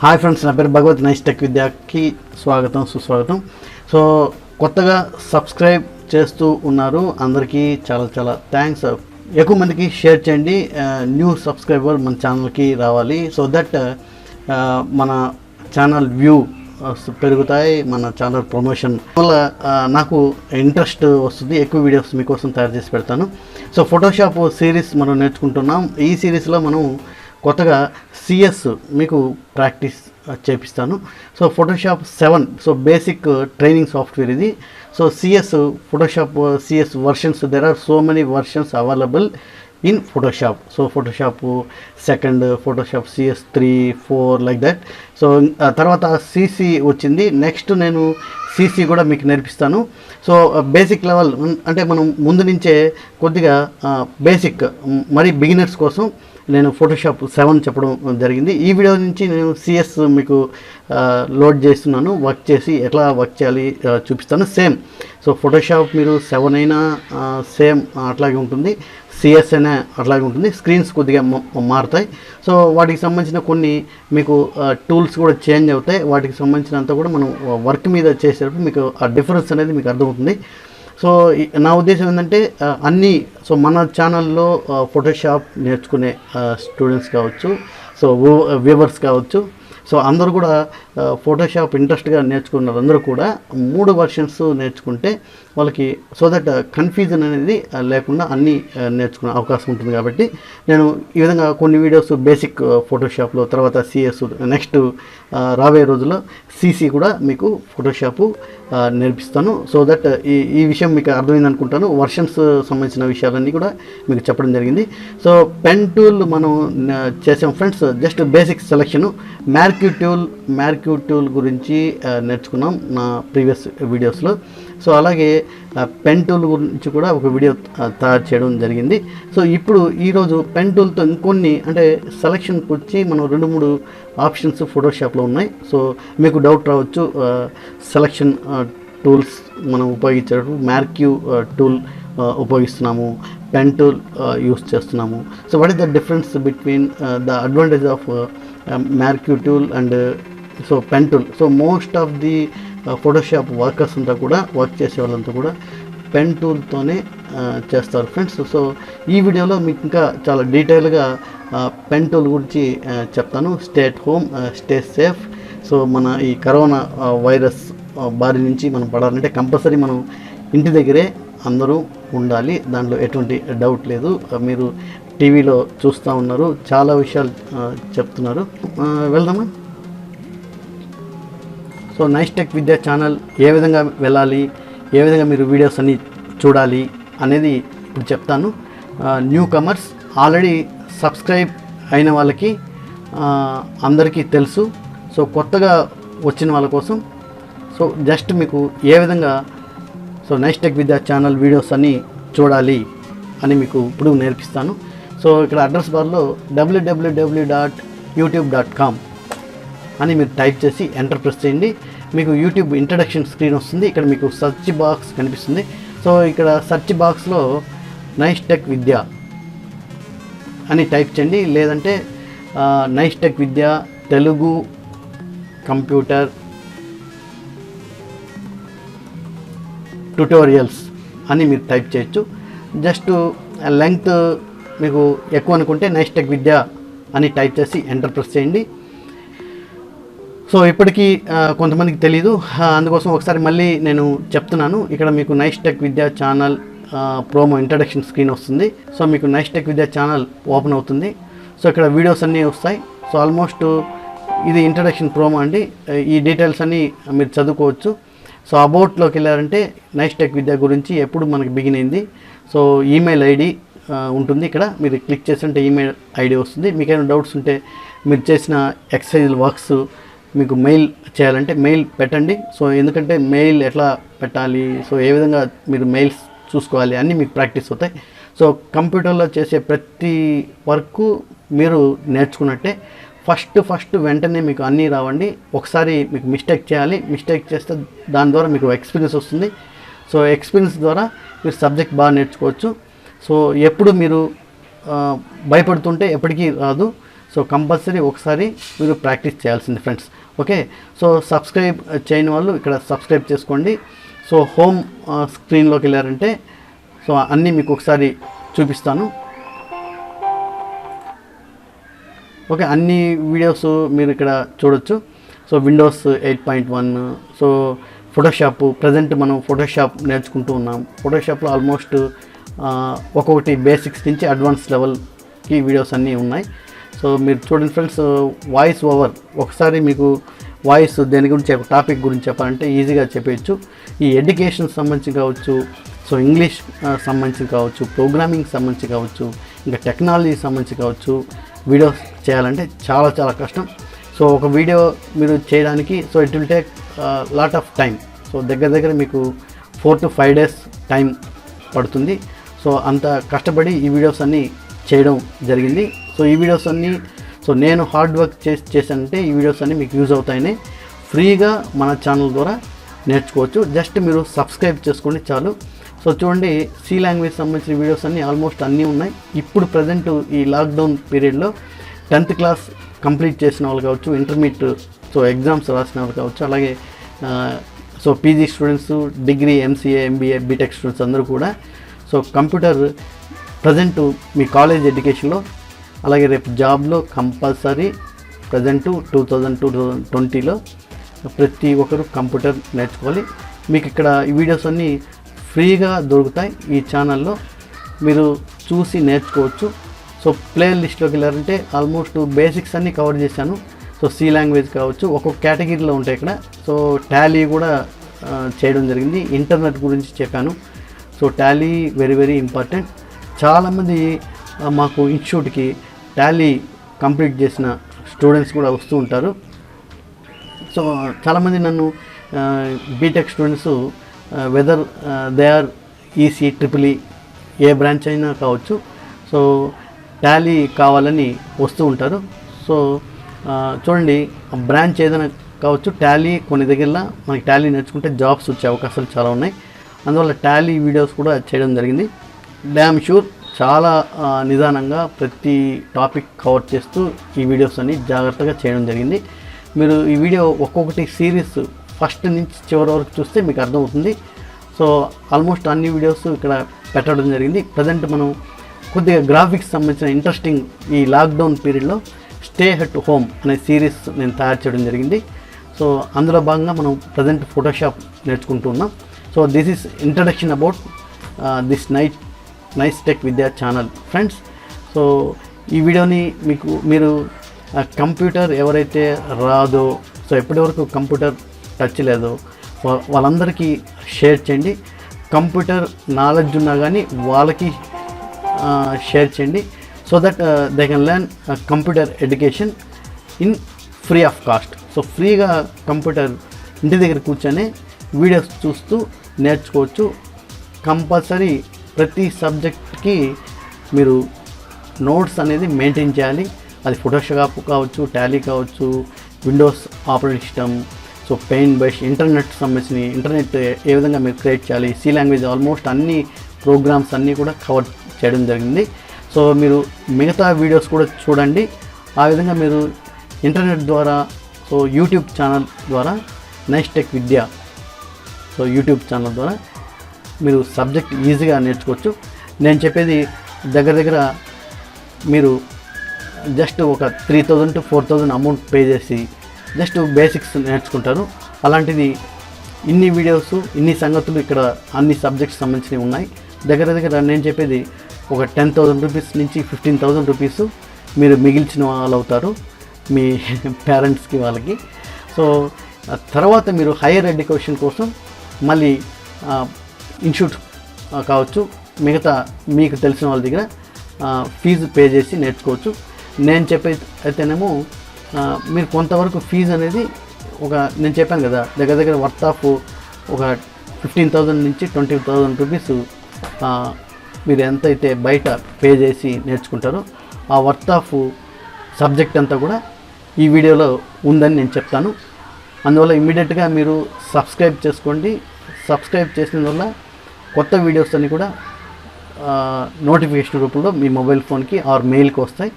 Hi friends, నా పేరు భగవత్. Nice tech విద్యకి స్వాగతం, సుస్వాగతం. సో కొత్తగా సబ్స్క్రైబ్ చేస్తూ ఉన్నారు, అందరికీ చాలా చాలా థ్యాంక్స్. ఎక్కువ మందికి షేర్ చేయండి, న్యూ సబ్స్క్రైబర్ మన ఛానల్కి రావాలి. సో దట్ మన ఛానల్ వ్యూ పెరుగుతాయి, మన ఛానల్ ప్రమోషన్ వల్ల నాకు ఇంట్రెస్ట్ వస్తుంది, ఎక్కువ వీడియోస్ మీకోసం తయారు చేసి పెడతాను. సో ఫోటోషాప్ సిరీస్ మనం నేర్చుకుంటున్నాం. ఈ సిరీస్లో మనం కొత్తగా సిఎస్ మీకు ప్రాక్టీస్ చేపిస్తాను. So Photoshop 7 so basic training software ఇది. So CS Photoshop CS versions, there are so many versions available in Photoshop. So Photoshop 2, Photoshop CS 3, 4 like that. So తర్వాత సిసి వచ్చింది. నెక్స్ట్ నేను సిసి కూడా మీకు నేర్పిస్తాను. So basic level అంటే మనం ముందు నుంచే కొద్దిగా బేసిక్ మరి బిగినర్స్ కోసం నేను ఫోటోషాప్ 7 చెప్పడం జరిగింది. ఈ వీడియో నుంచి నేను సిఎస్ మీకు లోడ్ చేస్తున్నాను, వర్క్ చేసి ఎట్లా వర్క్ చేయాలి చూపిస్తాను. సేమ్ సో ఫోటోషాప్ మీరు 7 అయినా సేమ్ అట్లాగే ఉంటుంది, సిఎస్ అయినా అట్లాగే ఉంటుంది. స్క్రీన్స్ కొద్దిగా మారుతాయి. సో వాటికి సంబంధించిన కొన్ని మీకు టూల్స్ కూడా చేంజ్ అవుతాయి. వాటికి సంబంధించినంత కూడా మనం వర్క్ మీద చేసేటప్పుడు మీకు ఆ డిఫరెన్స్ అనేది మీకు అర్థమవుతుంది. సో నా ఉద్దేశం ఏంటంటే అన్నీ సో మన ఛానల్లో ఫోటోషాప్ నేర్చుకునే స్టూడెంట్స్ కావచ్చు, సో వ్యూవర్స్ కావచ్చు, సో అందరూ కూడా ఫోటోషాప్ ఇంట్రెస్ట్గా నేర్చుకున్నారు. అందరూ కూడా 3 వర్షన్స్ నేర్చుకుంటే వాళ్ళకి సో దట్ కన్ఫ్యూజన్ అనేది లేకుండా అన్నీ నేర్చుకునే అవకాశం ఉంటుంది. కాబట్టి నేను ఈ విధంగా కొన్ని వీడియోస్ బేసిక్ ఫోటోషాప్లో, తర్వాత సిఎస్, నెక్స్ట్ రాబోయే రోజుల్లో సిసి కూడా మీకు ఫోటోషాపు నేర్పిస్తాను. సో దట్ ఈ విషయం మీకు అర్థమైంది అనుకుంటాను. వర్షన్స్ సంబంధించిన విషయాలన్నీ కూడా మీకు చెప్పడం జరిగింది. సో పెన్ టూల్ మనం చేసాం friends, just basic selection. Marquee tool గురించి నేర్చుకున్నాం నా ప్రీవియస్ వీడియోస్లో. సో అలాగే పెన్ టూల్ గురించి కూడా ఒక వీడియో తయారు చేయడం జరిగింది. సో ఇప్పుడు ఈరోజు పెన్ టూల్తో ఇంకొన్ని అంటే సెలక్షన్కి వచ్చి మనం 2-3 ఆప్షన్స్ ఫోటోషాప్లో ఉన్నాయి. సో మీకు డౌట్ రావచ్చు, సెలక్షన్ టూల్స్ మనం ఉపయోగించేటప్పుడు మ్యార్క్యూ టూల్ ఉపయోగిస్తున్నాము, పెన్ టూల్ యూస్ చేస్తున్నాము. So what is the difference between the advantage of marquee tool and so pen tool. So most of the Photoshop workers అంతా కూడా, work చేసే వాళ్ళంతా కూడా పెన్ టూల్తోనే చేస్తారు ఫ్రెండ్స్. సో ఈ వీడియోలో మీకు ఇంకా చాలా డీటెయిల్గా పెన్ టూల్ గురించి చెప్తాను. Stay at home, stay safe. So మన ఈ కరోనా వైరస్ బారి నుంచి మనం పడాలంటే కంపల్సరీ మనం ఇంటి దగ్గరే అందరూ ఉండాలి, దాంట్లో ఎటువంటి డౌట్ లేదు. మీరు టీవీలో చూస్తూ ఉన్నారు, చాలా విషయాలు చెప్తున్నారు. వెళ్దామా? సో నైస్ టెక్ విద్యా ఛానల్ ఏ విధంగా వెళ్ళాలి, ఏ విధంగా మీరు వీడియోస్ అన్నీ చూడాలి అనేది ఇప్పుడు చెప్తాను. న్యూ కమర్స్, ఆల్రెడీ సబ్స్క్రైబ్ అయిన వాళ్ళకి అందరికీ తెలుసు. సో కొత్తగా వచ్చిన వాళ్ళ కోసం సో జస్ట్ మీకు ఏ విధంగా సో నైస్ టెక్ విద్యా ఛానల్ వీడియోస్ అన్నీ చూడాలి అని మీకు ఇప్పుడు నేర్పిస్తాను. సో ఇక్కడ అడ్రస్ బార్లో www.youtube.com అని మీరు టైప్ చేసి ఎంటర్ ప్రెస్ చేయండి. మీకు యూట్యూబ్ ఇంట్రడక్షన్ స్క్రీన్ వస్తుంది. ఇక్కడ మీకు సెర్చ్ బాక్స్ కనిపిస్తుంది. సో ఇక్కడ సెర్చ్ బాక్స్లో నైస్ టెక్ విద్య అని టైప్ చేయండి, లేదంటే నైస్ టెక్ విద్య తెలుగు కంప్యూటర్ ట్యుటోరియల్స్ అని మీరు టైప్ చేయొచ్చు. జస్ట్ లెంగ్త్ మీకు ఎక్కువ అనుకుంటే నైస్ టెక్ విద్య అని టైప్ చేసి ఎంటర్ ప్రెస్ చేయండి. సో ఇప్పటికీ కొంతమందికి తెలీదు, అందుకోసం ఒకసారి మళ్ళీ నేను చెప్తున్నాను. ఇక్కడ మీకు నైస్ టెక్ విద్యా ఛానల్ ప్రోమో ఇంట్రడక్షన్ స్క్రీన్ వస్తుంది. సో మీకు నైస్ టెక్ విద్యా ఛానల్ ఓపెన్ అవుతుంది. సో ఇక్కడ వీడియోస్ అన్నీ వస్తాయి. సో ఆల్మోస్ట్ ఇది ఇంట్రడక్షన్ ప్రోమో అండి. ఈ డీటెయిల్స్ అన్నీ మీరు చదువుకోవచ్చు. సో అబౌట్లోకి వెళ్ళారంటే నైస్ టెక్ విద్య గురించి ఎప్పుడు మనకి బిగిన్ అయింది. సో ఈమెయిల్ ఐడి ఉంటుంది, ఇక్కడ మీరు క్లిక్ చేస్తుంటే ఈమెయిల్ ఐడి వస్తుంది. మీకేమైనా డౌట్స్ ఉంటే మీరు చేసిన ఎక్సర్సైజ్ వర్క్స్ మీకు మెయిల్ చేయాలంటే మెయిల్ పెట్టండి. సో ఎందుకంటే మెయిల్ ఎట్లా పెట్టాలి, సో ఏ విధంగా మీరు మెయిల్స్ చూసుకోవాలి అన్నీ మీకు ప్రాక్టీస్ అవుతాయి. సో కంప్యూటర్లో చేసే ప్రతి వర్క్ మీరు నేర్చుకున్నట్టే. ఫస్ట్ వెంటనే మీకు అన్నీ రావండి. ఒకసారి మీకు మిస్టేక్ చేయాలి, మిస్టేక్ చేస్తే దాని ద్వారా మీకు ఎక్స్పీరియన్స్ వస్తుంది. సో ఎక్స్పీరియన్స్ ద్వారా మీరు సబ్జెక్ట్ బాగా నేర్చుకోవచ్చు. సో ఎప్పుడు మీరు భయపడుతుంటే ఎప్పటికీ రాదు. సో కంపల్సరీ ఒకసారి మీరు ప్రాక్టీస్ చేయాల్సింది ఫ్రెండ్స్. ఓకే, సో సబ్స్క్రైబ్ చేయని వాళ్ళు ఇక్కడ సబ్స్క్రైబ్ చేసుకోండి. సో హోమ్ స్క్రీన్లోకి వెళ్ళారంటే సో అన్నీ మీకు ఒకసారి చూపిస్తాను. ఓకే, అన్ని వీడియోస్ మీరు ఇక్కడ చూడొచ్చు. So Windows 8.1, so Photoshop, present మనం ఫోటోషాప్ నేర్చుకుంటూ ఉన్నాం. ఫోటోషాప్లో ఆల్మోస్ట్ ఒక్కొక్కటి బేసిక్స్ నుంచి అడ్వాన్స్ లెవెల్కి వీడియోస్ అన్నీ ఉన్నాయి. సో మీరు చూడండి ఫ్రెండ్స్, వాయిస్ ఓవర్ ఒకసారి మీకు వాయిస్ దేని గురించి టాపిక్ గురించి చెప్పాలంటే ఈజీగా చెప్పేయచ్చు. ఈ ఎడ్యుకేషన్ సంబంధించి కావచ్చు, సో ఇంగ్లీష్ సంబంధించి కావచ్చు, ప్రోగ్రామింగ్ సంబంధించి కావచ్చు, ఇంకా టెక్నాలజీ సంబంధించి కావచ్చు, వీడియోస్ చేయాలంటే చాలా చాలా కష్టం. సో ఒక వీడియో మీరు చేయడానికి so it will take lot of time. So దగ్గర మీకు 4 to 5 days టైం పడుతుంది. సో అంత కష్టపడి ఈ వీడియోస్ అన్నీ చేయడం జరిగింది. సో ఈ వీడియోస్ అన్నీ సో నేను హార్డ్ వర్క్ చేశానంటే ఈ వీడియోస్ అన్నీ మీకు యూజ్ అవుతాయని ఫ్రీగా మన ఛానల్ ద్వారా నేర్చుకోవచ్చు. జస్ట్ మీరు సబ్స్క్రైబ్ చేసుకోండి చాలు. సో చూడండి, సి లాంగ్వేజ్ సంబంధించిన వీడియోస్ అన్నీ ఆల్మోస్ట్ అన్నీ ఉన్నాయి. ఇప్పుడు ప్రజెంట్ ఈ లాక్డౌన్ పీరియడ్లో 10th క్లాస్ కంప్లీట్ చేసిన వాళ్ళు కావచ్చు, ఇంటర్మీడియట్ సో ఎగ్జామ్స్ రాసిన వాళ్ళు కావచ్చు, అలాగే so PG students, degree, MCA, MBA, BTech students అందరూ కూడా సో కంప్యూటర్ ప్రజెంట్ మీ కాలేజ్ ఎడ్యుకేషన్లో అలాగే రేపు జాబ్లో కంపల్సరీ ప్రజెంట్ 2020లో ప్రతి ఒక్కరు కంప్యూటర్ నేర్చుకోవాలి. మీకు ఇక్కడ ఈ వీడియోస్ అన్నీ ఫ్రీగా దొరుకుతాయి ఈ ఛానల్లో, మీరు చూసి నేర్చుకోవచ్చు. సో ప్లే లిస్ట్లోకి వెళ్ళారంటే ఆల్మోస్ట్ బేసిక్స్ అన్నీ కవర్ చేశాను. సో సి లాంగ్వేజ్ కావచ్చు, ఒక్కొక్క కేటగిరీలో ఉంటాయి ఇక్కడ. సో టాలీ కూడా చేయడం జరిగింది. ఇంటర్నెట్ గురించి చెప్పాను. So Tally very very important. చాలామంది మాకు ఇన్స్టిట్యూట్కి టాలీ కంప్లీట్ చేసిన స్టూడెంట్స్ కూడా వస్తూ ఉంటారు. సో చాలామంది నన్ను BTech students whether they are EC, triple E branch అయినా కావచ్చు, సో టాలీ కావాలని వస్తూ ఉంటారు. సో చూడండి, బ్రాంచ్ ఏదైనా కావచ్చు, టాలీ కొన్ని దగ్గరలో మనకి టాలీ నేర్చుకుంటే జాబ్స్ వచ్చే అవకాశాలు చాలా ఉన్నాయి. అందువల్ల టాలీ వీడియోస్ కూడా చేయడం జరిగింది. డ్యామ్ షూర్ చాలా నిదానంగా ప్రతి టాపిక్ కవర్ చేస్తూ ఈ వీడియోస్ అన్ని జాగ్రత్తగా చేయడం జరిగింది. మీరు ఈ వీడియో ఒక్కొక్కటి సిరీస్ ఫస్ట్ నుంచి చివరి వరకు చూస్తే మీకు అర్థమవుతుంది. సో ఆల్మోస్ట్ అన్ని వీడియోస్ ఇక్కడ పెట్టడం జరిగింది. ప్రజెంట్ మనం కొద్దిగా గ్రాఫిక్స్ సంబంధించిన ఇంట్రెస్టింగ్ ఈ లాక్డౌన్ పీరియడ్లో స్టే ఎట్ హోమ్ అనే సిరీస్ నేను తయారు చేయడం జరిగింది. సో అందులో భాగంగా మనం ప్రజెంట్ ఫోటోషాప్ నేర్చుకుంటూ ఉన్నాం. So this is introduction about this nice tech విద్యా ఛానల్ ఫ్రెండ్స్. సో ఈ వీడియోని మీరు కంప్యూటర్ ఎవరైతే రాదో, సో ఎప్పటివరకు కంప్యూటర్ టచ్ లేదో వాళ్ళందరికీ షేర్ చేయండి. కంప్యూటర్ నాలెడ్జ్ ఉన్నా కానీ వాళ్ళకి షేర్ చేయండి. So that they can learn computer education in free of cost. So ఫ్రీగా కంప్యూటర్ ఇంటి దగ్గర కూర్చొని వీడియోస్ చూస్తూ నేర్చుకోవచ్చు. కంపల్సరీ ప్రతి సబ్జెక్ట్కి మీరు నోట్స్ అనేది మెయింటైన్ చేయాలి. అది ఫోటోషాప్ కావచ్చు, టాలీ కావచ్చు, Windows operating system, so paint brush, internet సంబంధించిన ఇంటర్నెట్ ఏ విధంగా మీరు క్రియేట్ చేయాలి, సి లాంగ్వేజ్ ఆల్మోస్ట్ అన్ని ప్రోగ్రామ్స్ అన్నీ కూడా కవర్ చేయడం జరిగింది. సో మీరు మిగతా వీడియోస్ కూడా చూడండి. ఆ విధంగా మీరు ఇంటర్నెట్ ద్వారా, సో యూట్యూబ్ ఛానల్ ద్వారా నైస్ టెక్ విద్య, సో యూట్యూబ్ ఛానల్ ద్వారా మీరు సబ్జెక్ట్ ఈజీగా నేర్చుకోవచ్చు. నేను చెప్పేది దగ్గర మీరు జస్ట్ ఒక 3000 to 4000 అమౌంట్ పే చేసి జస్ట్ బేసిక్స్ నేర్చుకుంటారు. అలాంటిది ఇన్ని వీడియోస్, ఇన్ని సంగతులు ఇక్కడ అన్ని సబ్జెక్ట్స్ సంబంధించినవి ఉన్నాయి. దగ్గర నేను చెప్పేది ఒక 10,000 రూపీస్ నుంచి 15,000 రూపీస్ మీరు మిగిల్చిన వాళ్ళు అవుతారు మీ పేరెంట్స్కి, వాళ్ళకి. సో తర్వాత మీరు హైయర్ ఎడ్యుకేషన్ కోసం మళ్ళీ ఇన్స్టిట్యూట్ కావచ్చు, మిగతా మీకు తెలిసిన వాళ్ళ దగ్గర ఫీజు పే చేసి నేర్చుకోవచ్చు. నేను చెప్పే అయితేనేమో మీరు కొంతవరకు ఫీజు అనేది నేను చెప్పాను కదా, దగ్గర వర్త్ ఆఫ్ ఒక 15,000 నుంచి 20,000 రూపీస్ మీరు ఎంతైతే బయట పే చేసి నేర్చుకుంటారో ఆ వర్త్ ఆఫ్ సబ్జెక్ట్ అంతా కూడా ఈ వీడియోలో ఉందని నేను చెప్తాను. అందువల్ల ఇమ్మీడియట్గా మీరు సబ్స్క్రైబ్ చేసుకోండి. సబ్స్క్రైబ్ చేసిన వల్ల కొత్త వీడియోస్ అన్నీ కూడా నోటిఫికేషన్ రూపంలో మీ మొబైల్ ఫోన్కి ఆర్ మెయిల్కి వస్తాయి.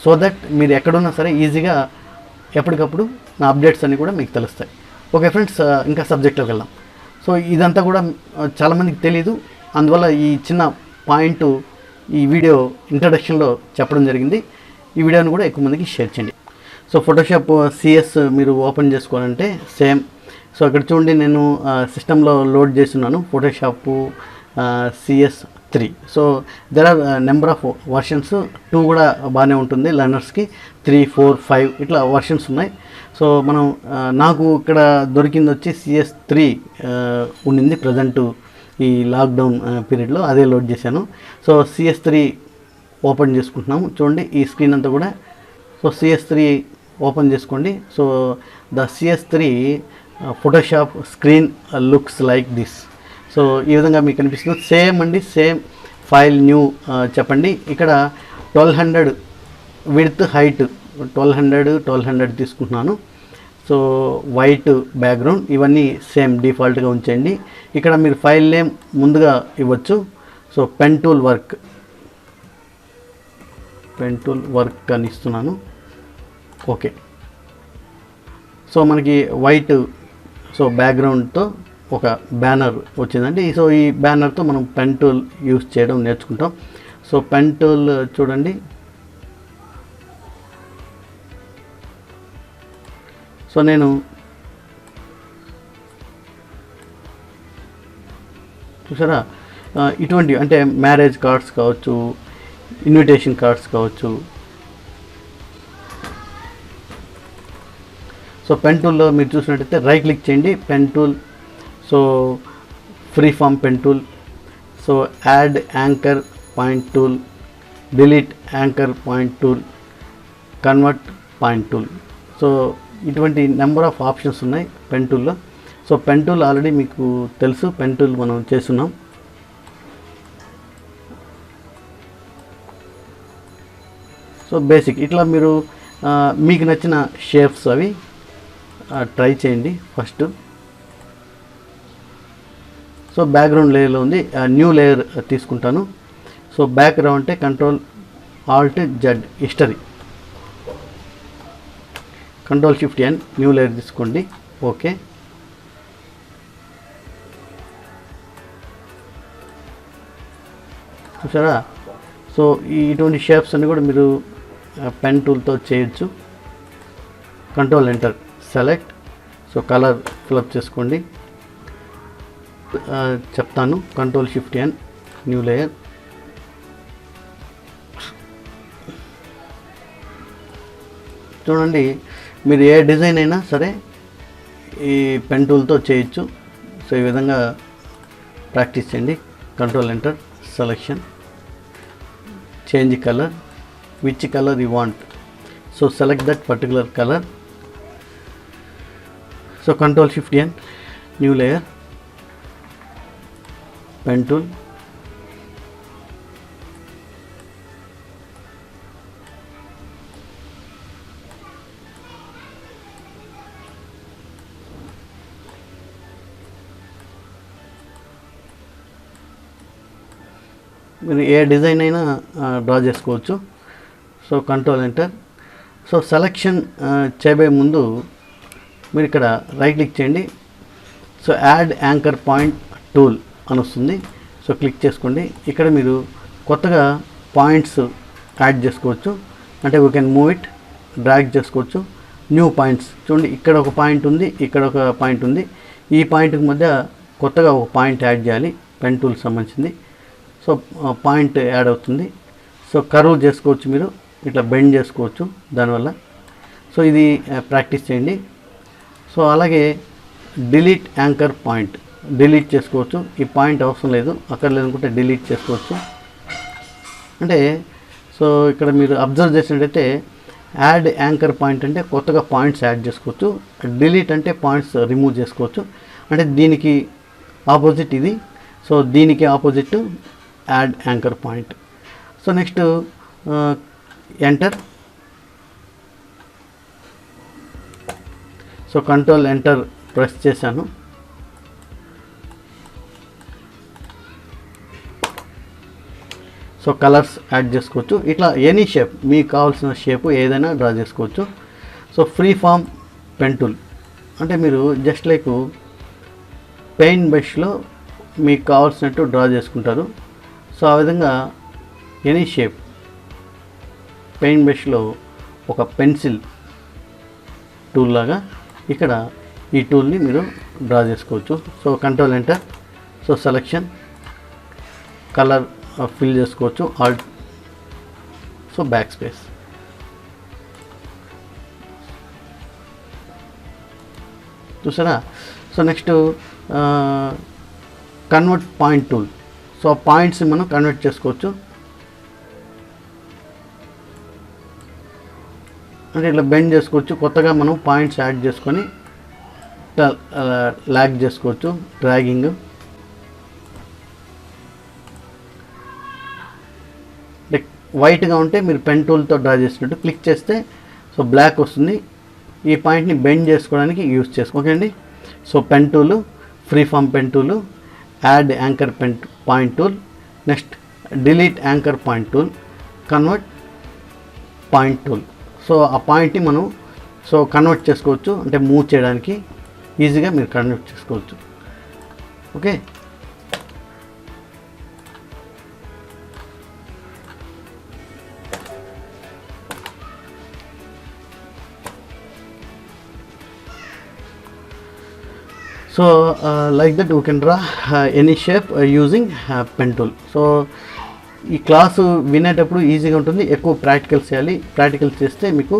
సో సో దట్ మీరు ఎక్కడున్నా సరే ఈజీగా ఎప్పటికప్పుడు నా అప్డేట్స్ అన్నీ కూడా మీకు తెలుస్తాయి. ఓకే ఫ్రెండ్స్, ఇంకా సబ్జెక్ట్లోకి వెళ్దాం. సో ఇదంతా కూడా చాలామందికి తెలీదు, అందువల్ల ఈ చిన్న పాయింట్ ఈ వీడియో ఇంట్రడక్షన్లో చెప్పడం జరిగింది. ఈ వీడియోని కూడా ఎక్కువ మందికి షేర్ చేయండి. సో ఫోటోషాప్ సిఎస్ మీరు ఓపెన్ చేసుకోవాలంటే సేమ్. సో ఇక్కడ చూడండి, నేను సిస్టంలో లోడ్ చేస్తున్నాను Photoshop CS3. So there are number of versions. 2 కూడా బాగానే ఉంటుంది లర్నర్స్కి, 3, 4, 5 ఇట్లా వర్షన్స్ ఉన్నాయి. సో మనం నాకు ఇక్కడ దొరికింది వచ్చి CS3 ఉండింది ప్రజెంట్ ఈ లాక్డౌన్ పీరియడ్లో, అదే లోడ్ చేశాను. సో CS3 ఓపెన్ చేసుకుంటున్నాము. చూడండి ఈ స్క్రీన్ అంతా కూడా. సో CS3 ఓపెన్ చేసుకోండి. So the CS3 Photoshop screen looks like this. So ఈ విధంగా మీకు కనిపిస్తుంది. సేమ్ అండి, సేమ్ ఫైల్ న్యూ చెప్పండి. ఇక్కడ 1200 విడ్త్ హైట్ 1200 తీసుకుంటున్నాను. సో వైట్ బ్యాక్గ్రౌండ్ ఇవన్నీ సేమ్ డిఫాల్ట్గా ఉంచండి. ఇక్కడ మీరు ఫైల్ నేమ్ ముందుగా ఇవ్వచ్చు. సో పెన్ టూల్ వర్క్ అని ఇస్తున్నాను. ఓకే. సో మనకి వైట్ బ్యాక్గ్రౌండ్తో ఒక బ్యానర్ వచ్చిందండి. సో ఈ బ్యానర్తో మనం పెన్ టూల్ యూస్ చేయడం నేర్చుకుంటాం. సో పెన్ టూల్ చూడండి. సో నేను చూసారా, ఇటువంటి అంటే మ్యారేజ్ కార్డ్స్ కావచ్చు, ఇన్విటేషన్ కార్డ్స్ కావచ్చు. సో పెన్ టూల్లో మీరు చూసినట్టయితే రైట్ క్లిక్ చేయండి, pen tool. So free form pen tool. So add anchor point tool, delete anchor point tool, convert point tool. So ఇటువంటి నెంబర్ ఆఫ్ ఆప్షన్స్ ఉన్నాయి pen టూల్లో. So pen tool already మీకు తెలుసు, pen tool మనం చేస్తున్నాం. So basic ఇట్లా మీరు మీకు నచ్చిన షేప్స్ అవి ట్రై చేయండి ఫస్ట్. సో బ్యాక్గ్రౌండ్ లేయర్లో ఉంది, న్యూ లేయర్ తీసుకుంటాను. సో బ్యాక్గ్రౌండ్ అంటే Ctrl+Alt+Z history, Ctrl+Shift+N new layer తీసుకోండి. ఓకే. చూసారా. సో ఇటువంటి షేప్స్ అన్ని కూడా మీరు పెన్ టూల్తో చేయొచ్చు. Ctrl+Enter select. So colour fill up చేసుకోండి. చెప్తాను, Ctrl+Shift+N న్యూ లేయర్. చూడండి, మీరు ఏ డిజైన్ అయినా సరే ఈ పెన్ టూల్తో చేయొచ్చు. సో ఈ విధంగా ప్రాక్టీస్ చేయండి. Ctrl+Enter selection, change colour, which colour you want. So select that particular colour. So Ctrl+Shift+N new layer, pen tool. మీరు ఏ డిజైన్ అయినా డ్రా చేసుకోవచ్చు. So Ctrl+Enter. సో సెలెక్షన్ చేయబోయే ముందు మీరు ఇక్కడ రైట్ క్లిక్ చేయండి. So add anchor point tool అని వస్తుంది. సో క్లిక్ చేసుకోండి. ఇక్కడ మీరు కొత్తగా పాయింట్స్ యాడ్ చేసుకోవచ్చు. అంటే we can move it, drag చేసుకోవచ్చు. న్యూ పాయింట్స్ చూడండి, ఇక్కడ ఒక పాయింట్ ఉంది, ఇక్కడ ఒక పాయింట్ ఉంది. ఈ పాయింట్కి మధ్య కొత్తగా ఒక పాయింట్ యాడ్ చేయాలి, పెన్ టూల్కి సంబంధించింది. సో పాయింట్ యాడ్ అవుతుంది. సో కర్వ్ చేసుకోవచ్చు, మీరు ఇట్లా బెండ్ చేసుకోవచ్చు దానివల్ల. సో ఇది ప్రాక్టీస్ చేయండి. సో అలాగే డిలీట్ యాంకర్ పాయింట్ డిలీట్ చేసుకోవచ్చు. ఈ పాయింట్ అవసరం లేదు, అక్కడ లేదనుకుంటే డిలీట్ చేసుకోవచ్చు. అంటే సో ఇక్కడ మీరు అబ్జర్వ్ చేసినట్టయితే యాడ్ యాంకర్ పాయింట్ అంటే కొత్తగా పాయింట్స్ యాడ్ చేసుకోవచ్చు, డిలీట్ అంటే పాయింట్స్ రిమూవ్ చేసుకోవచ్చు. అంటే దీనికి ఆపోజిట్ ఇది. సో దీనికి opposite add anchor point. So next enter. So Ctrl+Enter press చేశాను. సో కలర్స్ యాడ్ చేసుకోవచ్చు. ఇట్లా ఎనీ షేప్ మీకు కావాల్సిన షేపు ఏదైనా డ్రా చేసుకోవచ్చు. So free form pen tool అంటే మీరు జస్ట్ లైక్ పెయింట్ బ్రష్లో మీకు కావాల్సినట్టు డ్రా చేసుకుంటారు. సో ఆ విధంగా ఎనీ షేప్ పెయింట్ బ్రష్లో ఒక పెన్సిల్ టూల్ లాగా ఇక్కడ ఈ టూల్ని మీరు డ్రా చేసుకోవచ్చు. So control enter, so selection, colour fill చేసుకోవచ్చు, ఆల్ట్, సో బ్యాక్ స్పేస్. చూసారా? So next convert point tool. So points మనం కన్వర్ట్ చేసుకోవచ్చు. అంటే ఇట్లా బెండ్ చేసుకోవచ్చు. కొత్తగా మనం పాయింట్స్ యాడ్ చేసుకొని లాగ్ చేసుకోవచ్చు, డ్రాగింగ్. వైట్గా ఉంటే మీరు పెన్ టూల్తో డ్రా చేసినట్టు క్లిక్ చేస్తే సో బ్లాక్ వస్తుంది. ఈ పాయింట్ని బెండ్ చేసుకోవడానికి యూజ్ చేసుకోండి అండి. So pen tool, free form pen tool, add anchor point tool, next delete anchor point tool, convert point tool. So ఆ పాయింట్ని మనం సో కన్వర్ట్ చేసుకోవచ్చు, అంటే మూవ్ చేయడానికి ఈజీగా మీరు కన్వర్ట్ చేసుకోవచ్చు. Okay, so like that you can draw any shape using pen tool. So ఈ క్లాసు వినేటప్పుడు ఈజీగా ఉంటుంది. ఎక్కువ ప్రాక్టికల్స్ చేయాలి. ప్రాక్టికల్స్ చేస్తే మీకు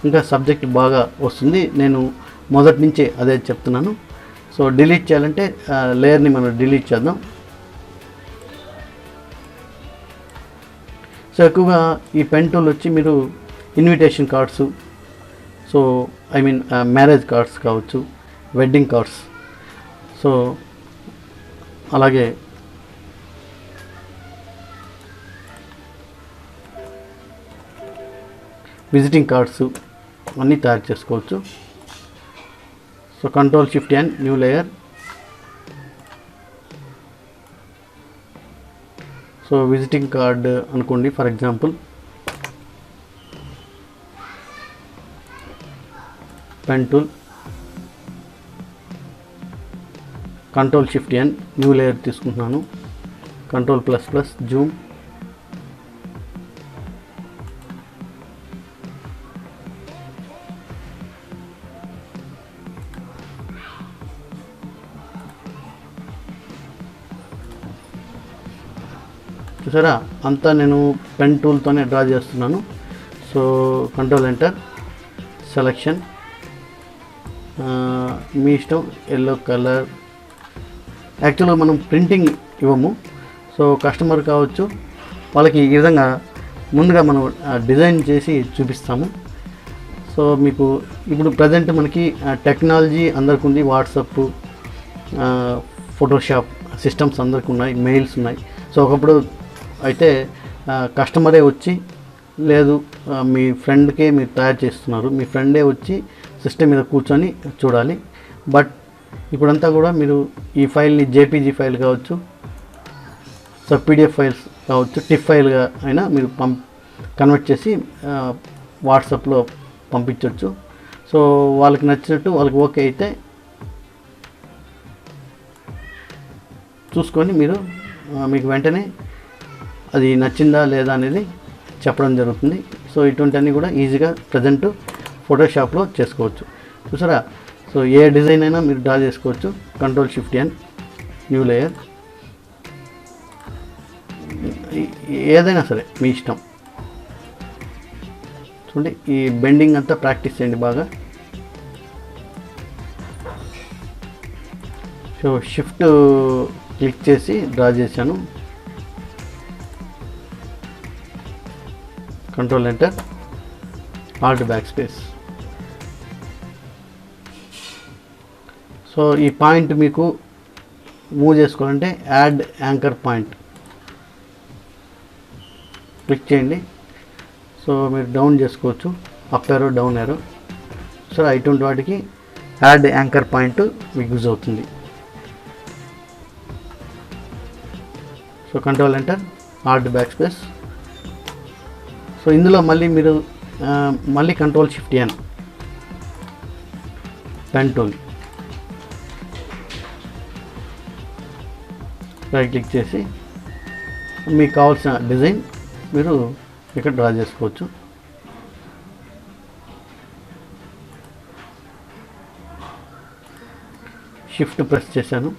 ఇంకా సబ్జెక్ట్ బాగా వస్తుంది. నేను మొదటి నుంచే అదే చెప్తున్నాను. సో డిలీట్ చేయాలంటే లేయర్ని మనం డిలీట్ చేద్దాం. సో ఎక్కువగా ఈ పెన్ టూల్ వచ్చి మీరు invitation cards, so I mean marriage cards కావచ్చు, వెడ్డింగ్ కార్డ్స్, సో అలాగే విజిటింగ్ కార్డ్స్ అన్నీ తయారు చేసుకోవచ్చు. So control shift and new layer. So visiting card అనుకోండి for example, pen tool, control shift and new layer తీసుకుంటున్నాను, control plus plus zoom. చూసారా, అంతా నేను పెన్ టూల్తోనే డ్రా చేస్తున్నాను. సో కంట్రోల్ ఎంటర్, సెలెక్షన్, మీ ఇష్టం, ఎల్లో కలర్. యాక్చువల్గా మనం ప్రింటింగ్ ఇవ్వము. సో కస్టమర్ కావచ్చు, వాళ్ళకి ఈ విధంగా ముందుగా మనం డిజైన్ చేసి చూపిస్తాము. సో మీకు ఇప్పుడు ప్రజెంట్ మనకి టెక్నాలజీ అందరికి ఉంది. వాట్సాప్, ఫోటోషాప్ సిస్టమ్స్ అందరికి ఉన్నాయి, మెయిల్స్ ఉన్నాయి. సో ఒకప్పుడు అయితే కస్టమరే వచ్చి, లేదు మీ ఫ్రెండ్కే మీరు తయారు చేస్తున్నారు, మీ ఫ్రెండే వచ్చి సిస్టమ్ మీద కూర్చొని చూడాలి. బట్ ఇప్పుడంతా కూడా మీరు ఈ ఫైల్ని జేపీజీ ఫైల్ కావచ్చు, సో పీడిఎఫ్ ఫైల్స్ కావచ్చు, టిఫ్ ఫైల్గా అయినా మీరు కన్వర్ట్ చేసి వాట్సాప్లో పంపించవచ్చు. సో వాళ్ళకి నచ్చినట్టు వాళ్ళకి ఓకే అయితే చూసుకొని మీరు మీకు వెంటనే అది నచ్చిందా లేదా అనేది చెప్పడం జరుగుతుంది. సో ఇటువంటివన్నీ కూడా ఈజీగా ప్రజెంట్ ఫోటోషాప్లో చేసుకోవచ్చు. చూసారా? సో ఏ డిజైన్ అయినా మీరు డ్రా చేసుకోవచ్చు. Control shift and new layer, ఏదైనా సరే మీ ఇష్టం. చూడండి, ఈ బెండింగ్ అంతా ప్రాక్టీస్ చేయండి బాగా. సో షిఫ్ట్ క్లిక్ చేసి డ్రా చేశాను, control enter, alt backspace. So ఈ పాయింట్ మీకు మూవ్ చేసుకోవాలంటే యాడ్ యాంకర్ పాయింట్ క్లిక్ చేయండి. సో మీరు డౌన్ చేసుకోవచ్చు, up arrow, down arrow. So ఇటువంటి వాటికి యాడ్ యాంకర్ పాయింట్ మీకు యూజ్ అవుతుంది. So control enter, alt backspace. So ఇందులో మళ్ళీ మీరు మళ్ళీ control shift N, pen tool right click చేసి మీకు కావాల్సిన డిజైన్ మీరు ఇక్కడ డ్రా చేసుకోవచ్చు. షిఫ్ట్ ప్రెస్ చేశాను,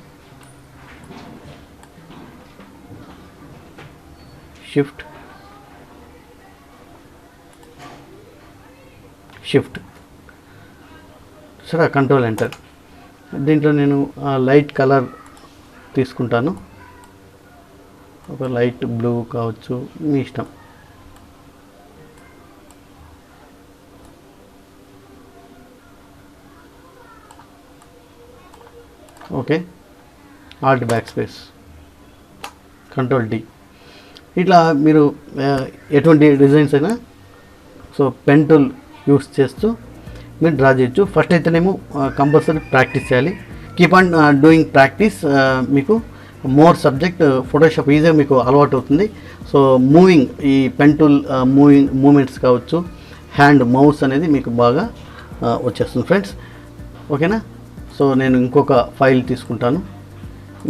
షిఫ్ట్ సరే కంట్రోల్ ఎంటర్. దీంట్లో నేను లైట్ కలర్ తీసుకుంటాను, ఒక లైట్ బ్లూ కావచ్చు, మీ ఇష్టం. Okay, alt backspace, control D. ఇట్లా మీరు ఎటువంటి డిజైన్స్ అయినా సో పెన్ టూల్ యూస్ చేస్తూ మీరు డ్రా చేయొచ్చు. ఫస్ట్ అయితేనేమో కంపల్సరీ ప్రాక్టీస్ చేయాలి. Keep on doing practice. మీకు మోర్ సబ్జెక్ట్ ఫోటోషాప్ ఈజీగా మీకు అలవాటు అవుతుంది. సో మూవింగ్, ఈ పెన్ టూల్ మూమెంట్స్ కావచ్చు, హ్యాండ్ మౌస్ అనేది మీకు బాగా వచ్చేస్తుంది ఫ్రెండ్స్. ఓకేనా? సో నేను ఇంకొక ఫైల్ తీసుకుంటాను.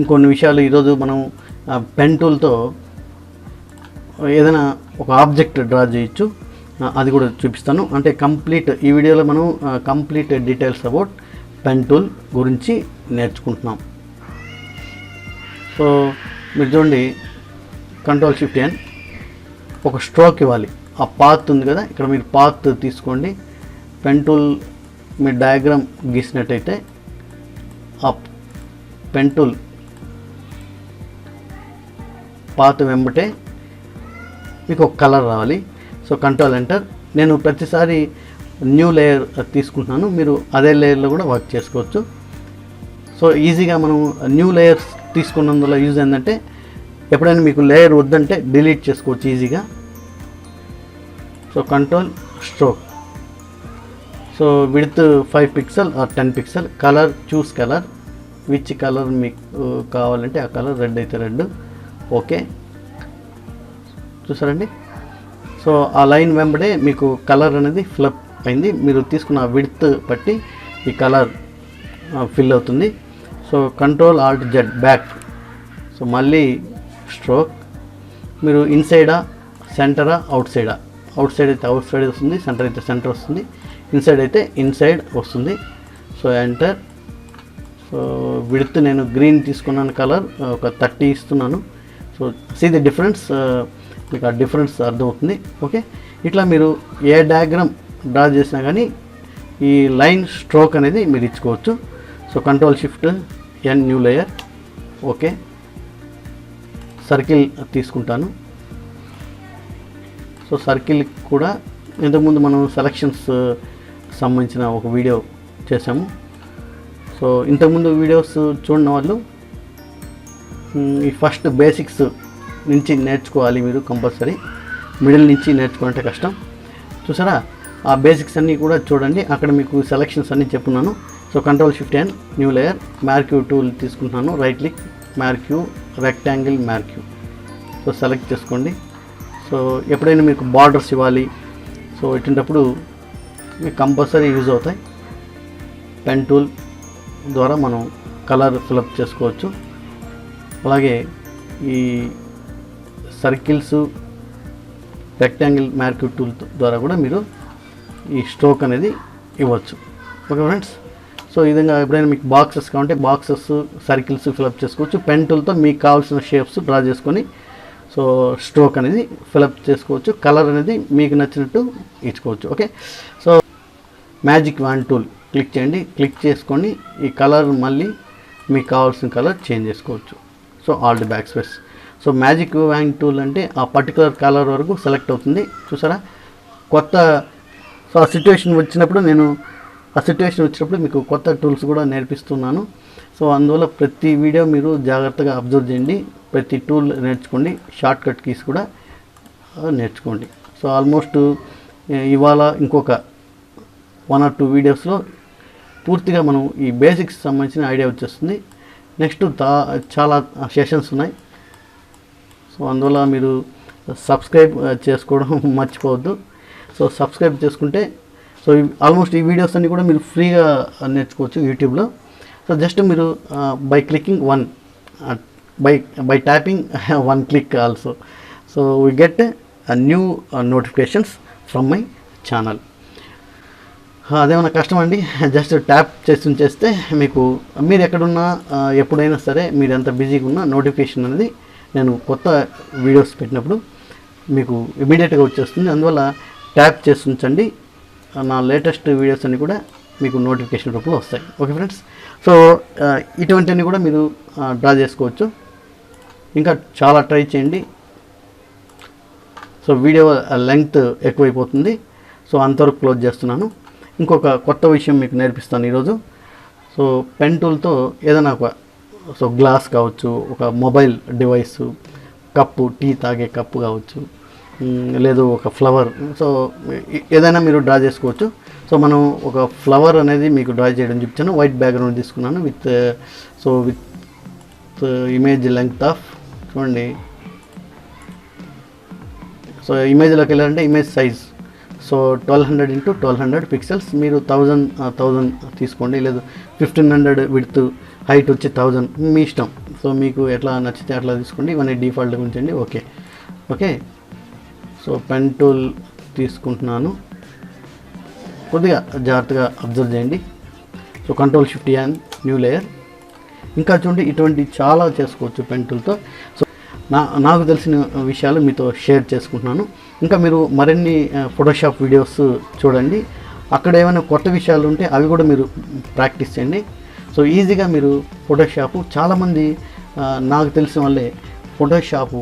ఇంకొన్ని విషయాలు ఈరోజు మనం పెన్ టూల్తో ఏదైనా ఒక ఆబ్జెక్ట్ డ్రా చేయొచ్చు, అది కూడా చూపిస్తాను. అంటే కంప్లీట్ ఈ వీడియోలో మనం complete details about pen tool గురించి నేర్చుకుంటున్నాం. సో మీరు చూడండి, కంట్రోల్ షిఫ్ట్ ఎన్, ఒక స్ట్రోక్ ఇవ్వాలి. ఆ పాత్ ఉంది కదా, ఇక్కడ మీరు పాత్ తీసుకోండి. పెన్ టూల్ మీరు డయాగ్రామ్ గీసినట్టయితే ఆ పెన్ టూల్ పాత్ వెంబటే మీకు ఒక కలర్ రావాలి. So control enter. నేను ప్రతిసారి న్యూ లేయర్ తీసుకుంటున్నాను, మీరు అదే లేయర్లో కూడా వర్క్ చేసుకోవచ్చు. సో ఈజీగా మనం న్యూ లేయర్స్ తీసుకున్నందులో యూజ్ ఏంటంటే, ఎప్పుడైనా మీకు లేయర్ వద్దంటే డిలీట్ చేసుకోవచ్చు ఈజీగా. So control stroke. So width 5 pixel or 10 pixel. Colour, choose colour, which colour మీకు కావాలంటే ఆ కలర్. రెడ్ అయితే రెడ్. ఓకే, చూసారండి. సో ఆ లైన్ వెంబడే మీకు కలర్ అనేది ఫిల్అప్ అయింది. మీరు తీసుకున్న విడ్త్ బట్టి ఈ కలర్ ఫిల్ అవుతుంది. So control Alt Z back. So మళ్ళీ స్ట్రోక్. మీరు ఇన్సైడా, సెంటరా, అవుట్ సైడా. అవుట్ సైడ్ అయితే అవుట్ సైడ్ వస్తుంది, సెంటర్ అయితే సెంటర్ వస్తుంది, ఇన్సైడ్ అయితే ఇన్సైడ్ వస్తుంది. So enter. సో విడ్త్ నేను గ్రీన్ తీసుకున్నాను, కలర్ ఒక 30 ఇస్తున్నాను. సో సీ ది డిఫరెన్స్, మీకు ఆ డిఫరెన్స్ అర్థమవుతుంది. ఓకే, ఇట్లా మీరు ఏ డయాగ్రామ్ డ్రా చేసినా కానీ ఈ లైన్ స్ట్రోక్ అనేది మీరు ఇచ్చుకోవచ్చు. So control shift N, new layer. Okay, circle తీసుకుంటాను. సో సర్కిల్ కూడా ఇంతకుముందు మనం సెలక్షన్స్ సంబంధించిన ఒక వీడియో చేసాము. సో ఇంతకుముందు వీడియోస్ చూడని వాళ్ళు ఈ ఫస్ట్ బేసిక్స్ నుంచి నేర్చుకోవాలి మీరు కంపల్సరీ. మిడిల్ నుంచి నేర్చుకోవాలంటే కష్టం. చూసారా, ఆ బేసిక్స్ అన్నీ కూడా చూడండి, అక్కడ మీకు సెలక్షన్స్ అన్నీ చెప్పున్నాను. So control shift N, new layer, marquee tool తీసుకుంటున్నాను. Right click, marquee, rectangle marquee. So select చేసుకోండి. సో ఎప్పుడైనా మీకు బార్డర్స్ ఇవ్వాలి, సో ఇటువంటిప్పుడు మీకు కంపల్సరీ యూజ్ అవుతాయి. పెన్ టూల్ ద్వారా మనం కలర్ ఫిల్అప్ చేసుకోవచ్చు. అలాగే ఈ సర్కిల్స్, రెక్టాంగిల్ మ్యార్క్యూ టూల్ ద్వారా కూడా మీరు ఈ స్ట్రోక్ అనేది ఇవ్వచ్చు. Okay friends. సో ఈ విధంగా ఎప్పుడైనా మీకు బాక్సెస్ కావాలంటే బాక్సెస్, సర్కిల్స్ ఫిల్అప్ చేసుకోవచ్చు. పెన్ టూల్తో మీకు కావాల్సిన షేప్స్ డ్రా చేసుకొని సో స్ట్రోక్ అనేది ఫిల్అప్ చేసుకోవచ్చు. కలర్ అనేది మీకు నచ్చినట్టు ఇచ్చుకోవచ్చు. Okay, so magic wand tool click చేయండి. క్లిక్ చేసుకొని ఈ కలర్ మళ్ళీ మీకు కావాల్సిన కలర్ చేంజ్ చేసుకోవచ్చు. So Alt backspace. So magic wand tool అంటే ఆ పర్టికులర్ కలర్ వరకు సెలెక్ట్ అవుతుంది. చూసారా, కొత్త సో ఆ సిచ్యువేషన్ వచ్చినప్పుడు మీకు కొత్త టూల్స్ కూడా నేర్పిస్తున్నాను. సో అందువల్ల ప్రతి వీడియో మీరు జాగ్రత్తగా అబ్జర్వ్ చేయండి, ప్రతి టూల్ నేర్చుకోండి, షార్ట్ కట్ కీస్ కూడా నేర్చుకోండి. సో ఆల్మోస్ట్ ఇవాళ ఇంకొక 1 or 2 వీడియోస్లో పూర్తిగా మనం ఈ బేసిక్స్ సంబంధించిన ఐడియా వచ్చేస్తుంది. నెక్స్ట్ చాలా సెషన్స్ ఉన్నాయి. సో అందువల్ల మీరు సబ్స్క్రైబ్ చేసుకోవడం మర్చిపోవద్దు. సో సబ్స్క్రైబ్ చేసుకుంటే సో ఆల్మోస్ట్ ఈ వీడియోస్ అన్నీ కూడా మీరు ఫ్రీగా నేర్చుకోవచ్చు యూట్యూబ్లో. సో జస్ట్ మీరు by clicking one by tapping one click also, so we get new notifications from my channel. అదేమన్నా కష్టం అండి, జస్ట్ ట్యాప్ చేస్తే మీకు మీరు ఎక్కడున్నా ఎప్పుడైనా సరే మీరు ఎంత బిజీగా ఉన్నా నోటిఫికేషన్ అనేది నేను కొత్త వీడియోస్ పెట్టినప్పుడు మీకు ఇమీడియట్గా వచ్చేస్తుంది. అందువల్ల ట్యాప్ చేసి ఉంచండి, నా లేటెస్ట్ వీడియోస్ అన్నీ కూడా మీకు నోటిఫికేషన్ రూపంలో వస్తాయి. ఓకే ఫ్రెండ్స్, సో ఇటువంటివన్నీ కూడా మీరు డ్రా చేసుకోవచ్చు. ఇంకా చాలా ట్రై చేయండి. సో వీడియో లెంగ్త్ ఎక్కువైపోతుంది, సో అంతవరకు క్లోజ్ చేస్తున్నాను. ఇంకొక కొత్త విషయం మీకు నేర్పిస్తాను ఈరోజు. సో పెన్ టూల్తో ఏదైనా ఒక సో గ్లాస్ కావచ్చు, ఒక మొబైల్ డివైస్, కప్పు, టీ తాగే కప్పు కావచ్చు, లేదు ఒక ఫ్లవర్, సో ఏదైనా మీరు డ్రా చేసుకోవచ్చు. సో మనం ఒక ఫ్లవర్ అనేది మీకు డ్రా చేయడం చెప్తాను. వైట్ బ్యాక్గ్రౌండ్ తీసుకున్నాను విత్ ఇమేజ్ లెంగ్త్ ఆఫ్ చూడండి. సో ఇమేజ్లోకి వెళ్ళాలంటే ఇమేజ్ సైజ్ సో 1200 × 1200 పిక్సెల్స్. మీరు 1000 తీసుకోండి, లేదు 1500 విడ్త్, హైట్ వచ్చి 1000, మీ ఇష్టం. సో మీకు ఎట్లా నచ్చితే అట్లా తీసుకోండి. ఇవన్నీ డిఫాల్ట్గా ఉంచండి. ఓకే. సో పెన్ టూల్ తీసుకుంటున్నాను, కొద్దిగా జాగ్రత్తగా అబ్జర్వ్ చేయండి. So Ctrl+Shift+N new layer. ఇంకా చూడండి, ఇటువంటి చాలా చేసుకోవచ్చు పెన్ టూల్తో. సో నాకు తెలిసిన విషయాలు మీతో షేర్ చేసుకుంటున్నాను. ఇంకా మీరు మరిన్ని ఫోటోషాప్ వీడియోస్ చూడండి, అక్కడ ఏమైనా కొత్త విషయాలు ఉంటే అవి కూడా మీరు ప్రాక్టీస్ చేయండి. సో ఈజీగా మీరు ఫోటోషాపు, చాలామంది నాకు తెలిసిన వాళ్ళే ఫోటోషాపు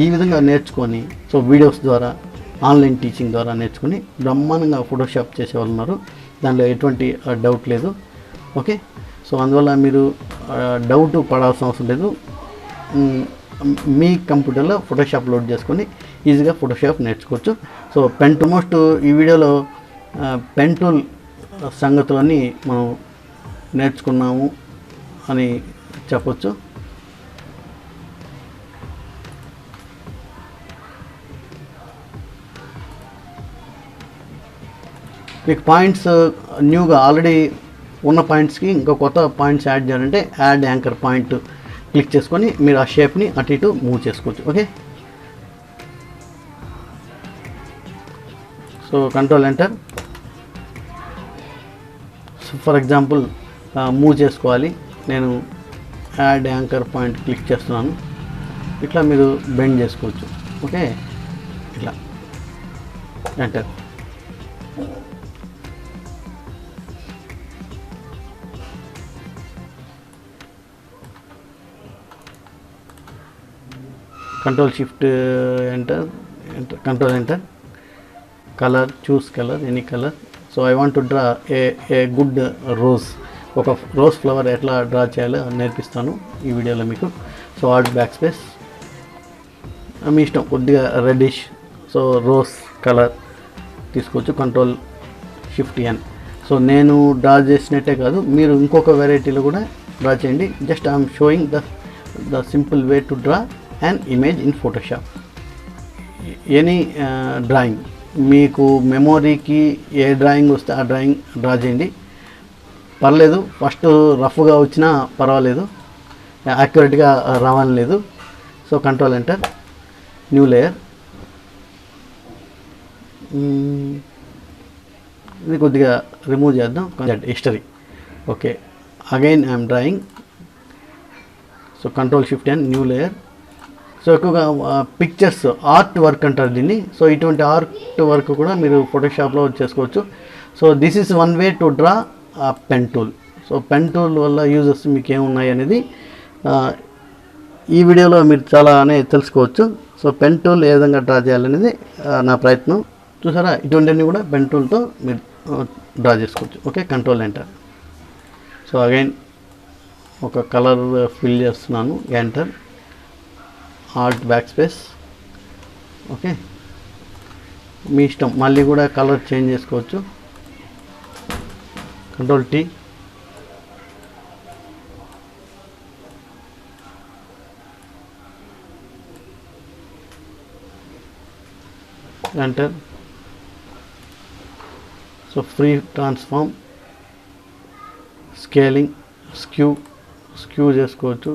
ఈ విధంగా నేర్చుకొని, సో వీడియోస్ ద్వారా, ఆన్లైన్ టీచింగ్ ద్వారా నేర్చుకొని బ్రహ్మాండంగా ఫోటోషాప్ చేసేవాళ్ళు ఉన్నారు. దానిలో ఎటువంటి డౌట్ లేదు. ఓకే, సో అందువల్ల మీరు డౌట్ పడాల్సిన అవసరం లేదు. మీ కంప్యూటర్లో ఫోటోషాప్ లోడ్ చేసుకొని ఈజీగా ఫోటోషాప్ నేర్చుకోవచ్చు. సో పెన్ టూల్ మోస్ట్ ఈ వీడియోలో పెన్ టూల్ సంగతులన్నీ మనం నేర్చుకున్నాము అని చెప్పొచ్చు. మీకు పాయింట్స్ న్యూగా ఆల్రెడీ ఉన్న పాయింట్స్కి ఇంకా కొత్త పాయింట్స్ యాడ్ చేయాలంటే యాడ్ యాంకర్ పాయింట్ క్లిక్ చేసుకొని మీరు ఆ షేప్ని అటు ఇటు మూవ్ చేసుకోవచ్చు. Okay, so Ctrl+Enter. So for example move చేసుకోవాలి, నేను యాడ్ యాంకర్ పాయింట్ క్లిక్ చేస్తున్నాను. ఇట్లా మీరు బెండ్ చేసుకోవచ్చు. ఓకే, ఇట్లా enter. Ctrl+Shift+Enter, Ctrl+Enter. Color, choose color, any color. So I want to draw a good rose. ఒక రోజ్ ఫ్లవర్ ఎట్లా draw చేయాలో నేర్పిస్తాను ఈ వీడియోలో మీకు. సో ఆల్ట్ బ్యాక్ స్పేస్, మీ ఇష్టం, కొద్దిగా రెడ్డిష్, సో రోజ్ కలర్ తీసుకోవచ్చు. Ctrl+Shift+N. సో నేను డ్రా చేసినట్టే కాదు, మీరు ఇంకొక వెరైటీలో కూడా డ్రా చేయండి. Just I'm showing the simple way to draw and image in Photoshop. Any drawing, మీకు మెమొరీకి ఏ డ్రాయింగ్ వస్తే ఆ డ్రాయింగ్ డ్రా చేయండి, పర్లేదు. ఫస్ట్ రఫ్గా వచ్చినా పర్వాలేదు, యాక్యురేట్గా రావాలని లేదు. So Ctrl+Enter, new layer. ఇది కొద్దిగా రిమూవ్ చేద్దాం, history. Okay, again I'm drawing. So Ctrl+Shift+N, new layer. So ఎక్కువగా పిక్చర్స్, ఆర్ట్ వర్క్ అంటారు దీన్ని. సో ఇటువంటి ఆర్ట్ వర్క్ కూడా మీరు ఫోటోషాప్లో చేసుకోవచ్చు. So this is one way to draw pen tool. So pen tool వల్ల యూజెస్ మీకు ఏమున్నాయి అనేది ఈ వీడియోలో మీరు చాలానే తెలుసుకోవచ్చు. సో పెన్ టూల్ ఏ విధంగా డ్రా చేయాలనేది నా ప్రయత్నం. చూసారా, ఇటువంటివన్నీ కూడా పెన్ టూల్తో మీరు డ్రా చేసుకోవచ్చు. Okay, Ctrl+Enter. సో అగైన్ ఒక కలర్ ఫిల్ చేస్తున్నాను, enter. Alt backspace. Okay, మీ ఇష్టం, మళ్ళీ కూడా కలర్ చేంజ్ చేసుకోవచ్చు. Ctrl+T. Enter. So free transform, scaling, skew చేసుకోవచ్చు.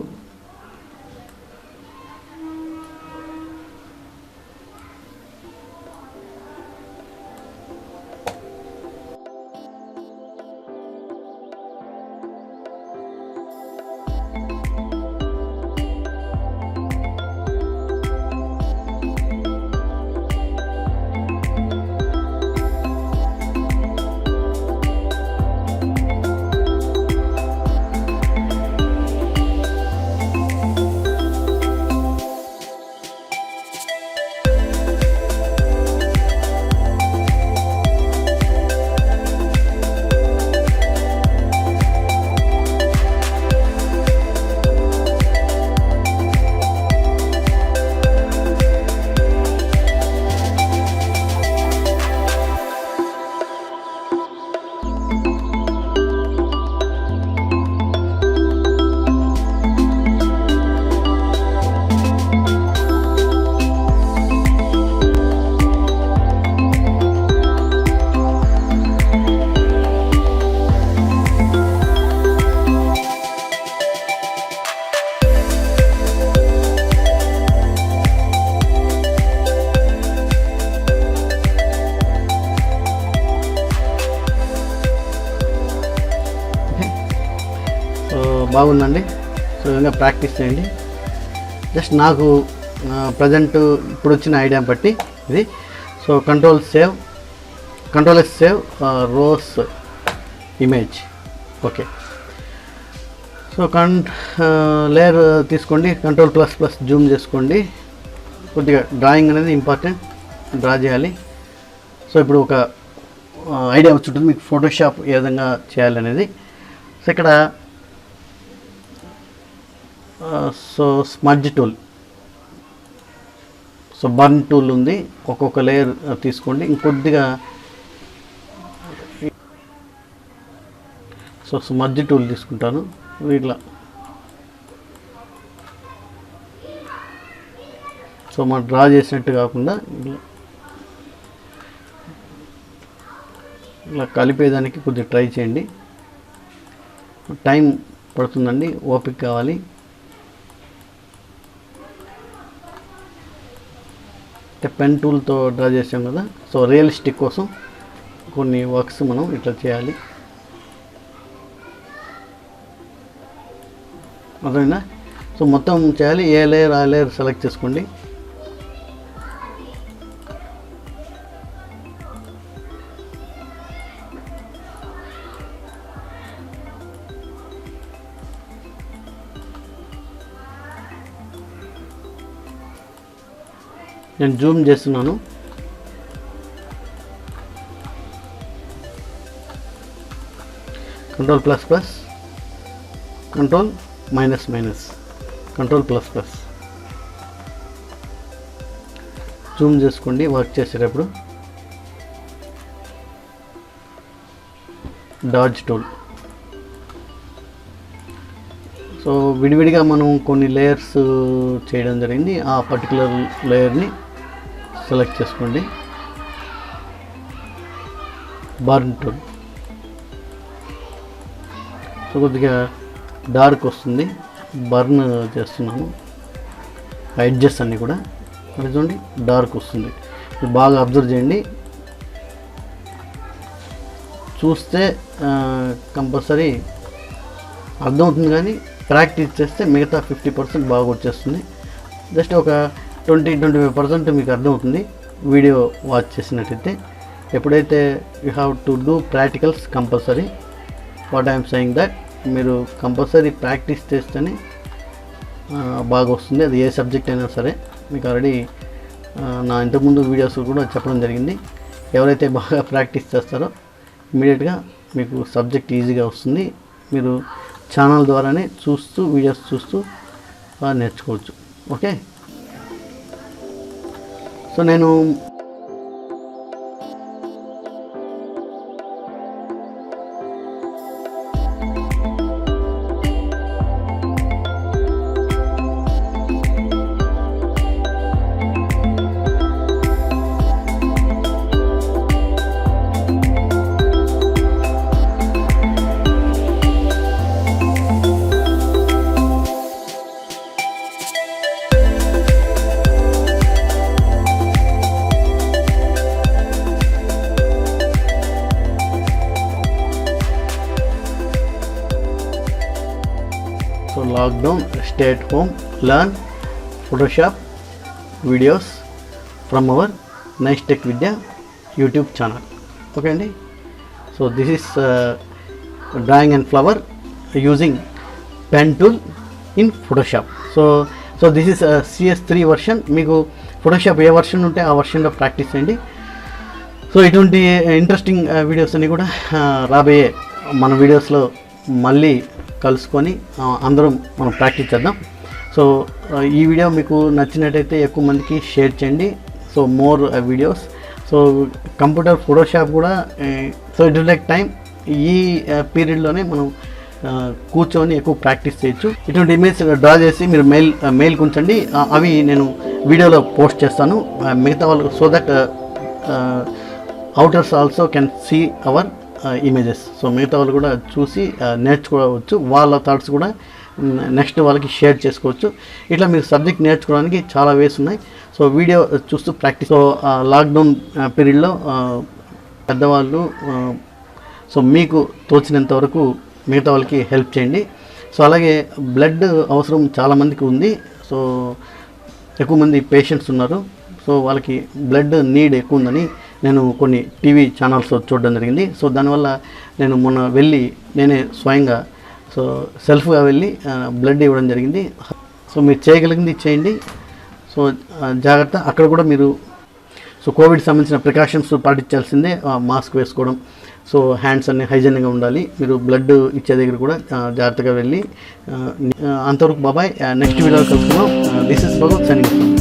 బాగుందండి. సో విధంగా ప్రాక్టీస్ చేయండి. జస్ట్ నాకు ప్రజెంట్ ఇప్పుడు వచ్చిన ఐడియా బట్టి ఇది. సో కంట్రోల్ ఎస్ సేవ్ రోస్ ఇమేజ్. ఓకే. సో లేయర్ తీసుకోండి, కంట్రోల్ ప్లస్ జూమ్ చేసుకోండి. కొద్దిగా డ్రాయింగ్ అనేది ఇంపార్టెంట్, డ్రా చేయాలి. సో ఇప్పుడు ఒక ఐడియా వచ్చి ఉంటుంది మీకు ఫోటోషాప్ ఏ విధంగా చేయాలనేది. సో ఇక్కడ so smudge tool, so burn tool ఉంది. ఒక్కొక్క లేయర్ తీసుకోండి. ఇంకొద్దిగా సో స్మడ్జ్ టూల్ తీసుకుంటాను. ఇట్లా సో మనం డ్రా చేసినట్టు కాకుండా ఇలా కలిపేదానికి కొద్దిగా ట్రై చేయండి. టైం పడుతుందండి, ఓపిక కావాలి. పెన్ టూల్తో డ్రా చేసాం కదా. సో రియలిస్టిక్ కోసం కొన్ని వర్క్స్ మనం ఇట్లా చేయాలి. అర్థమైందా? సో మొత్తం చేయాలి. ఏ లేయర్ ఆ లేయర్ సెలెక్ట్ చేసుకోండి. నేను జూమ్ చేస్తున్నాను. Control plus control minus control plus zoom చేసుకోండి వర్క్ చేసేటప్పుడు. Dodge tool. సో విడివిడిగా మనం కొన్ని లేయర్స్ చేయడం జరిగింది. ఆ పర్టికులర్ లేయర్ని సెలెక్ట్ చేసుకోండి. Burn tool. సో కొద్దిగా డార్క్ వస్తుంది, బర్న్ చేస్తున్నాను. ఎడ్జెస్ అన్నీ కూడా అది చూడండి డార్క్ వస్తుంది. బాగా అబ్జర్వ్ చేయండి. చూస్తే కంపల్సరీ అర్థమవుతుంది, కానీ ప్రాక్టీస్ చేస్తే మిగతా 50% బాగా వచ్చేస్తుంది. జస్ట్ ఒక 20-25% మీకు అర్థమవుతుంది వీడియో వాచ్ చేసినట్టయితే. ఎప్పుడైతే you have to do practicals compulsory. What I'm saying that మీరు కంపల్సరీ ప్రాక్టీస్ చేస్తేనే బాగా వస్తుంది. అది ఏ సబ్జెక్ట్ అయినా సరే. మీకు ఆల్రెడీ నా ఇంతకుముందు వీడియోస్ కూడా చెప్పడం జరిగింది. ఎవరైతే బాగా ప్రాక్టీస్ చేస్తారో ఇమీడియట్గా మీకు సబ్జెక్ట్ ఈజీగా వస్తుంది. మీరు ఛానల్ ద్వారానే చూస్తూ వీడియోస్ చూస్తూ నేర్చుకోవచ్చు. ఓకే. సో నేను lockdown, stay at home, learn Photoshop videos from our nice tech Vidya YouTube channel. Okay అండి. So this is drawing and flower using pen tool in Photoshop. So this is CS3 version. మీకు Photoshop ఏ version ఉంటే ఆ వర్షన్లో practice చేయండి. So ఇటువంటి interesting videos అన్నీ కూడా రాబోయే మన వీడియోస్లో మళ్ళీ కలుసుకొని అందరం మనం ప్రాక్టీస్ చేద్దాం. సో ఈ వీడియో మీకు నచ్చినట్టయితే ఎక్కువ మందికి షేర్ చేయండి. So more videos. So computer Photoshop కూడా so it will take time. ఈ పీరియడ్లోనే మనం కూర్చొని ఎక్కువ ప్రాక్టీస్ చేయొచ్చు. ఇటువంటి ఇమేజ్ డ్రా చేసి మీరు మెయిల్కి ఉంచండి. అవి నేను వీడియోలో పోస్ట్ చేస్తాను మిగతా వాళ్ళు, so that others also can see our images. So మిగతా వాళ్ళు కూడా చూసి నేర్చుకోవచ్చు. వాళ్ళ థాట్స్ కూడా నెక్స్ట్ వాళ్ళకి షేర్ చేసుకోవచ్చు. ఇట్లా మీరు సబ్జెక్ట్ నేర్చుకోవడానికి చాలా వేస్ ఉన్నాయి. సో వీడియో చూస్తూ ప్రాక్టీస్. సో లాక్డౌన్ పీరియడ్లో పెద్దవాళ్ళు సో మీకు తోచినంత వరకు మిగతా వాళ్ళకి హెల్ప్ చేయండి. సో అలాగే బ్లడ్ అవసరం చాలామందికి ఉంది. సో ఎక్కువ మంది పేషెంట్స్ ఉన్నారు. సో వాళ్ళకి బ్లడ్ నీడ్ ఎక్కువ ఉందని నేను కొన్ని టీవీ ఛానల్స్ చూడడం జరిగింది. సో దానివల్ల నేను మొన్న వెళ్ళి నేనే స్వయంగా సో సెల్ఫ్గా వెళ్ళి బ్లడ్ ఇవ్వడం జరిగింది. సో మీరు చేయగలిగింది చేయండి. సో జాగ్రత్త. అక్కడ కూడా మీరు సో కోవిడ్ సంబంధించిన ప్రికాషన్స్ పాటించాల్సిందే. మాస్క్ వేసుకోవడం, సో హ్యాండ్స్ అన్ని హైజీన్గా ఉండాలి. మీరు బ్లడ్ ఇచ్చే దగ్గర కూడా జాగ్రత్తగా వెళ్ళి. అంతవరకు బాబాయ్. నెక్స్ట్ వీడియోలో కలుసుకున్నాం. This is Bhagat signing.